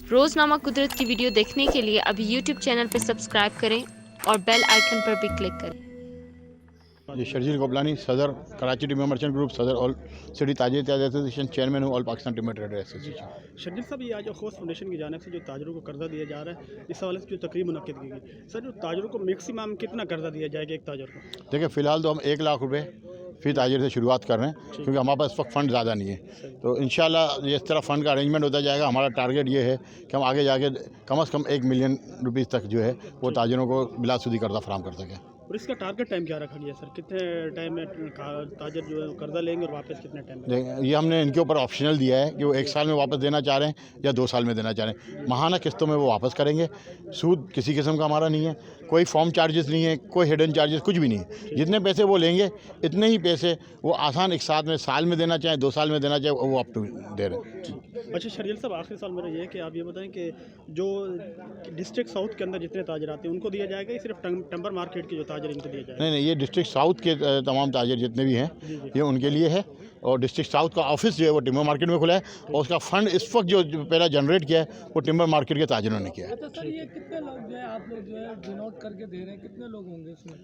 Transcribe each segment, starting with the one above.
रोज़नामा कुदरत की वीडियो देखने के लिए अभी यूट्यूब चैनल पर सब्सक्राइब करें और बेल आइकन पर भी क्लिक करें। जी शर्जील गोपलानी, सदर कराची टिम्बर मर्चेंट ग्रुप, सदर ऑल सिटी ताजिर इत्यादि एसोसिएशन, चेयरमैन हूँ all Pakistan timber trader association. Sharjeel साहब, ये आज अखौस फाउंडेशन की जानिब से जो ताजरों को कर्जा दिया जा रहा है, इस हवाले से जो तकरीब मुनक्किद की गई, सर जो ताजरों को मैक्सिमम कितना कर्जा दिया जाएगा एक ताजर को? देखिए फ़िलहाल तो हम 1 लाख रुपए फ़ी ताजिर से शुरुआत कर रहे हैं, क्योंकि हमारे पास इस वक्त फ़ंड ज़्यादा नहीं है। तो इंशाल्लाह इस तरह फ़ंड का अरेंजमेंट होता जाएगा। हमारा टारगेट ये है कि हम आगे जाके कम से कम 1 मिलियन रुपीज़ तक जो है वो ताजिरों को बिलासूदी कर्जा फराहम कर सकें। और इसका टारगेट टाइम क्या रखा गया सर? कितने टाइम में ताजर जो है कर्जा लेंगे और वापस कितने टाइम में? ये हमने इनके ऊपर ऑप्शनल दिया है कि वो 1 साल में वापस देना चाह रहे हैं या 2 साल में देना चाह रहे हैं। माहाना किस्तों में वो वापस करेंगे। सूद किसी किस्म का हमारा नहीं है, कोई फॉर्म चार्जेस नहीं है, कोई हिडन चार्जेस कुछ भी नहीं है। जितने पैसे वो लेंगे इतने ही पैसे वो आसान एक साथ में साल में देना चाहें, 2 साल में देना चाहे, वो अप टू दे रहे हैं। अच्छा शर्जील साहब, आखिरी साल मेरा ये है कि आप ये बताएं कि जो डिस्ट्रिक्ट साउथ के अंदर जितने ताजर आते हैं उनको दिया जाएगा या सिर्फ टिम्बर मार्केट के जो ताजर इनको दिया जाएगा? नहीं, ये डिस्ट्रिक्ट साउथ के तमाम ताजिर जितने भी हैं ये उनके लिए है। और डिस्ट्रिक्ट साउथ का ऑफिस जो है वो टिम्बर मार्केट में खुला है, और उसका फ़ंड इस वक्त जो पहला जनरेट किया है वो टिम्बर मार्केट के ताजिरों ने किया है। तो सर ये कितने लोग जो है आप लोग जो है डिनोट करके दे रहे हैं, कितने लोग होंगे इसमें?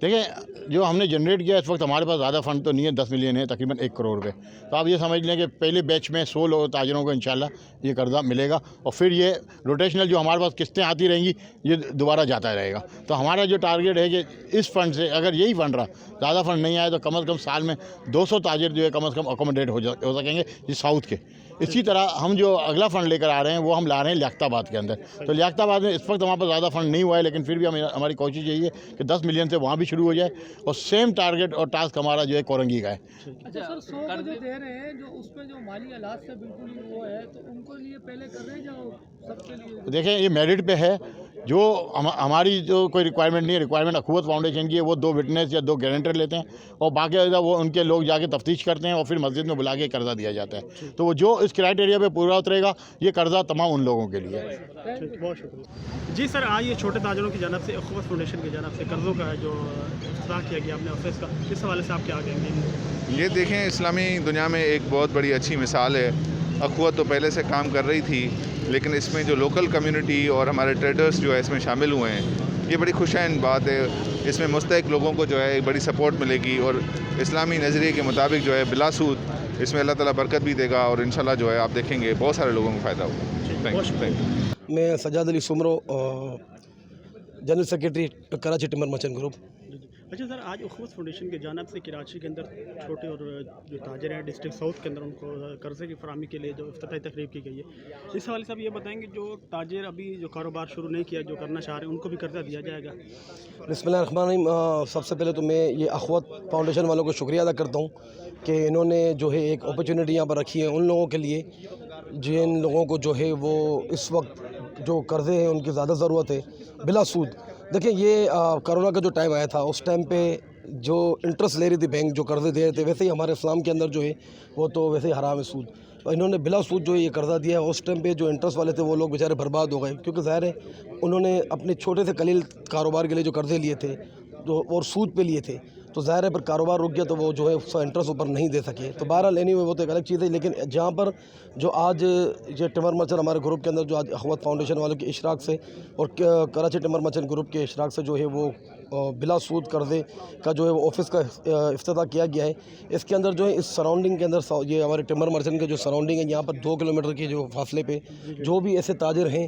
देखिए जो हमने जनरेट किया इस वक्त हमारे पास ज़्यादा फंड तो नहीं है, 10 मिलियन है, तकरीबन 1 करोड़ रुपए। तो आप ये समझ लें कि पहले बैच में 100 लोग ताजिरों को इंशाल्लाह ये कर्जा मिलेगा, और फिर ये रोटेशनल जो हमारे पास किस्तें आती रहेंगी ये दोबारा जाता रहेगा। तो हमारा जो टारगेट है कि इस फंड से अगर यही फंड रहा, ज़्यादा फंड नहीं आया, तो कम से कम साल में 200 ताजिर जो है कम से कम अकोमोडेट हो सकेंगे ये साउथ के। इसी तरह हम जो अगला फ़ंड लेकर आ रहे हैं वो हम ला रहे हैं लियाकताबाद के अंदर। तो लियाकताबाद में इस वक्त हमारे पास ज़्यादा फंड नहीं हुआ है, लेकिन फिर भी हमारी कोशिश यही है कि 10 मिलियन से वहाँ भी शुरू हो जाए, और सेम टारगेट और टास्क हमारा जो है कोरंगी का है। अच्छा सर, 100 को जो दे रहे हैं, जो उसमें जो माली हालात से बिल्कुल ही वो है, तो उनको लिए पहले कर रहे हैं जो सबके लिए? देखें ये मेरिट पे है, जो हमारी जो कोई रिक्वायरमेंट नहीं है, रिक्वायरमेंट अखुवत फाउंडेशन की है। वो 2 विटनेस या 2 गारंटर लेते हैं, और बाकी वो उनके लोग जाके तफ्तीश करते हैं, और फिर मस्जिद में बुला के कर्जा दिया जाता है। तो वो जो इस क्राइटेरिया पे पूरा उतरेगा ये कर्जा तमाम उन लोगों के लिए है। बहुत शुक्रिया जी सर। आज ये छोटे ताजरों की जानब से अखौस फाउंडेशन की जानब से कर्ज़ों का जो इफ्तिताह किया गया अपने ऑफिस का, इस हवाले से आप क्या कहेंगे? ये देखें, इस्लामी दुनिया में एक बहुत बड़ी अच्छी मिसाल है। अखवत तो पहले से काम कर रही थी, लेकिन इसमें जो लोकल कम्युनिटी और हमारे ट्रेडर्स जो है इसमें शामिल हुए हैं, ये बड़ी खुशैन बात है। इसमें मुस्तहिक लोगों को जो है एक बड़ी सपोर्ट मिलेगी, और इस्लामी नज़रिए के मुताबिक जो है बिलासूद इसमें अल्लाह ताला बरकत भी देगा, और इंशाल्लाह जो है आप देखेंगे बहुत सारे लोगों को फ़ायदा होगा। Thank you. मैं Sajjad Ali Soomro, general secretary Karachi timber merchant group. अच्छा सर, आज अखौस फाउंडेशन की जानब से कराची के अंदर छोटे और जो ताजर हैं डिस्ट्रिक्ट साउथ के अंदर उनको कर्जे की फराहमी के लिए जो इफ्तिताही तकरीब की गई है, इस हवाले से आप ये बताएंगे जो ताजर अभी जो कारोबार शुरू नहीं किया, जो करना चाह रहे हैं, उनको भी कर्जा दिया जाएगा? बिस्मिल्लाहिर्रहमानिर्रहीम। सबसे पहले तो मैं ये अखवत फाउंडेशन वालों को शुक्रिया अदा करता हूँ कि इन्होंने जो है एक अपॉर्चुनिटी यहाँ पर रखी है उन लोगों के लिए जिन लोगों को जो है वो इस वक्त जो कर्ज़े हैं उनकी ज़्यादा ज़रूरत है बिला सूद। देखिए ये कोरोना का जो टाइम आया था उस टाइम पे जो इंटरेस्ट ले रही थी बैंक, जो कर्ज़े दे रहे थे, वैसे ही हमारे इस्लाम के अंदर जो है वो तो वैसे ही हराम है सूद। तो इन्होंने बिला सूद जो है ये कर्ज़ा दिया है। उस टाइम पे जो इंटरेस्ट वाले थे वो लोग बेचारे बर्बाद हो गए, क्योंकि ज़ाहिर है उन्होंने अपने छोटे से कलील कारोबार के लिए जो कर्ज़े लिए थे तो और सूद पे लिए थे, तो ज़ाहिर है पर कारोबार रुक गया, तो वो जो है उसका इंटरेस्ट ऊपर नहीं दे सके। तो बहरहाल लेनी हुई वो तो एक अलग चीज़ है। लेकिन जहाँ पर जो आज ये टिम्बर मर्चेंट हमारे ग्रुप के अंदर जो आज अखवत फाउंडेशन वालों के इशराक से और कराची टिम्बर मर्चेंट ग्रुप के इशराक से जो है वो बिला सूद कर्ज़े का जो है वो ऑफिस का इफ्तिताह किया गया है। इसके अंदर जो है इस सराउंडिंग के अंदर ये हमारे टिम्बर मर्चेंट के जो सराउंडिंग है, यहाँ पर 2 किलोमीटर के जो फासले पे जो भी ऐसे ताजिर हैं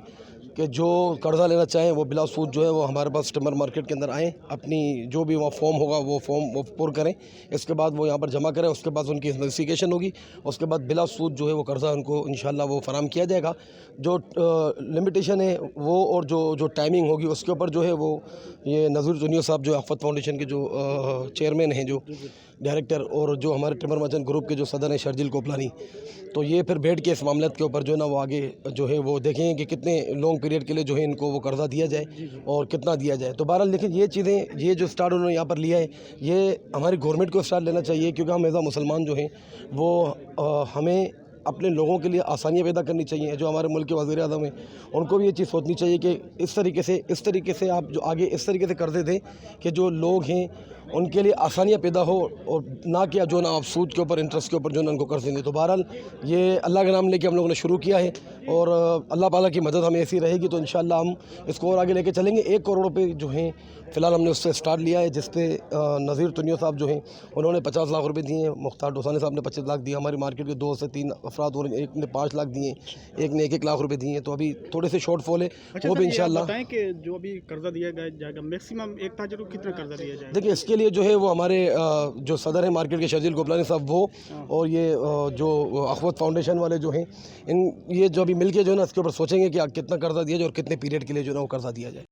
कि जो कर्ज़ा लेना चाहें वो बिला सूद जो है वो हमारे पास टिम्बर मार्केट के अंदर आएँ, अपनी जो भी वहाँ फॉर्म होगा वो फॉर्म वो पुर करें, इसके बाद वो यहाँ पर जमा करें, उसके बाद उनकी इन्वेस्टिगेशन होगी, उसके बाद बिला सूद जो है वो कर्ज़ा उनको इंशाल्लाह वो फराम किया जाएगा। जो लिमिटेशन है वो और जो टाइमिंग होगी उसके ऊपर जो है वो ये नज़ीर जूनियर साहब जो अखवत फाउंडेशन के जो चेयरमैन हैं, जो डायरेक्टर, और जो हमारे टिम्बर मर्चेंट ग्रुप के जो सदर हैं शर्जील गोपलानी, तो ये फिर बैठ के इस मामले के ऊपर जो है ना वो आगे जो है वो देखेंगे कि कितने लॉन्ग पीरियड के लिए जो है इनको वो कर्ज़ा दिया जाए और कितना दिया जाए। तो बहरहाल लेकिन ये चीज़ें, ये जो स्टार्ट उन्होंने यहाँ पर लिया है, ये हमारी गवर्नमेंट को स्टार्ट लेना चाहिए, क्योंकि हम एज़ आ मुसलमान जो हैं वो हमें अपने लोगों के लिए आसानियाँ पैदा करनी चाहिए। जो हमारे मुल्क के वज़ीर-ए-आज़म हैं उनको भी ये चीज़ सोचनी चाहिए कि इस तरीके से आप जो आगे इस तरीके से कर्ज़े दें कि जो लोग हैं ان کے لیے آسانیاں پیدا ہو اور نہ کہ جو نا آپ سود کے اوپر انٹرسٹ کے اوپر جو نا ان کو قرض دیں گے. تو بہرحال یہ اللہ کا نام لے کے ہم لوگوں نے شروع کیا ہے اور اللہ تعالیٰ کی مدد ہمیں ایسی رہے گی تو انشاءاللہ ہم اس کو اور آگے لے کے چلیں گے. 1 کروڑ روپے جو ہیں فی الحال ہم نے اس سے سٹارٹ لیا ہے, جس پہ نذیر تنیو صاحب جو ہیں انہوں نے 50 لاکھ روپے دیے ہیں, مختار ڈوسانی صاحب نے 25 لاکھ دیے, ہماری مارکیٹ کے 2 سے 3 افراد اور ایک نے 5 لاکھ دیے, ایک نے 1 لاکھ روپے دیے ہیں. تو ابھی تھوڑے سے شارٹ فال ہے, وہ بھی انشاءاللہ. بتائیں کہ جو ابھی قرضہ دیا جائے گا میکسیمم ایک تاجر کو کتنا قرضہ دیا جائے گا؟ دیکھیں اس کے لیے جو ہے وہ ہمارے جو صدر ہیں مارکیٹ کے شرجیل گوپلانی صاحب وہ اور یہ جو اخوت فاؤنڈیشن والے جو ہیں یہ جو ابھی مل کے جو ہے نا اس کے اوپر سوچیں گے کہ کتنا قرضہ دیا جائے اور کتنے پیریڈ کے لیے جو ہے نا وہ قرضہ دیا جائے.